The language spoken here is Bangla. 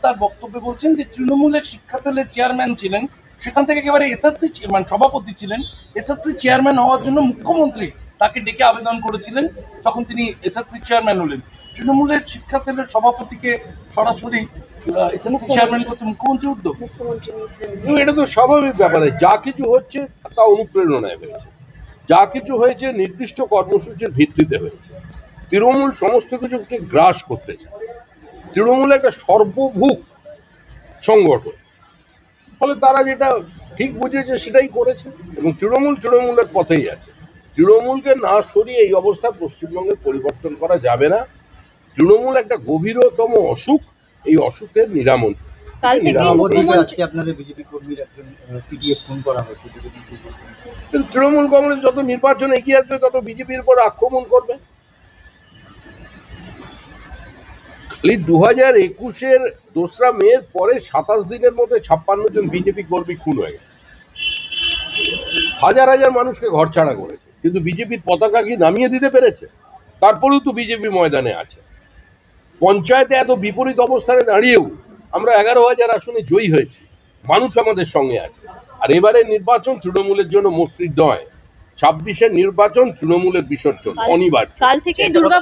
তার বক্তব্যে বলছেন যে তৃণমূলের শিক্ষা সেলের চেয়ারম্যান ছিলেন, সেখান থেকে একেবারে এসএসসি মানে সভাপতি ছিলেন, এসএসসি চেয়ারম্যান হওয়ার জন্য মুখ্যমন্ত্রী তাকে ডেকে আবেদন করেছিলেন, তখন তিনি এসএসসি চেয়ারম্যান হলেন। তৃণমূলের শিক্ষা সেলের সভাপতিকে সরাসরি এসএসসি চেয়ারম্যান করতে মুখ্যমন্ত্রী উদ্যোগ। এটা তো স্বাভাবিক ব্যাপারে, যা কিছু হচ্ছে তা অনুপ্রেরণায় হয়েছে, যা কিছু হয়েছে নির্দিষ্ট কর্মসূচির ভিত্তিতে হয়েছে। তৃণমূল সমস্ত কিছুকে গ্রাস করতে চায়। তৃণমূল একটা সর্বভুক সংগঠন, ফলে তারা যেটা ঠিক বুঝেছে সেটাই করেছে এবং তৃণমূলের পথেই আছে। তৃণমূলকে না সরিয়ে এই অবস্থা পশ্চিমবঙ্গে পরিবর্তন করা যাবে না। তৃণমূল একটা গভীরতম অসুখ, এই অসুখের নিরাময়। তৃণমূল কংগ্রেস যত নির্বাচন এগিয়ে আসবে তত বিজেপির উপর আক্রমণ করবে। খালি 2021-এর 2রা মের পরে 27 দিনের মধ্যে 56 জন বিজেপি কর্মী খুন হয়ে গেছে, হাজার হাজার মানুষকে ঘরছাড়া করেছে, কিন্তু বিজেপির পতাকা কি নামিয়ে দিতে পেরেছে? তারপরেও তো বিজেপি ময়দানে আছে। পঞ্চায়েতে এত বিপরীত অবস্থানে দাঁড়িয়েও আমরা 11,000 আসনে জয়ী হয়েছি, মানুষ আমাদের সঙ্গে আছে। আর এবারে নির্বাচন তৃণমূলের জন্য মসৃণ নয়, 26-এর নির্বাচন তৃণমূলের বিসর্জন অনিবার্য। কাল থেকে দুর্গা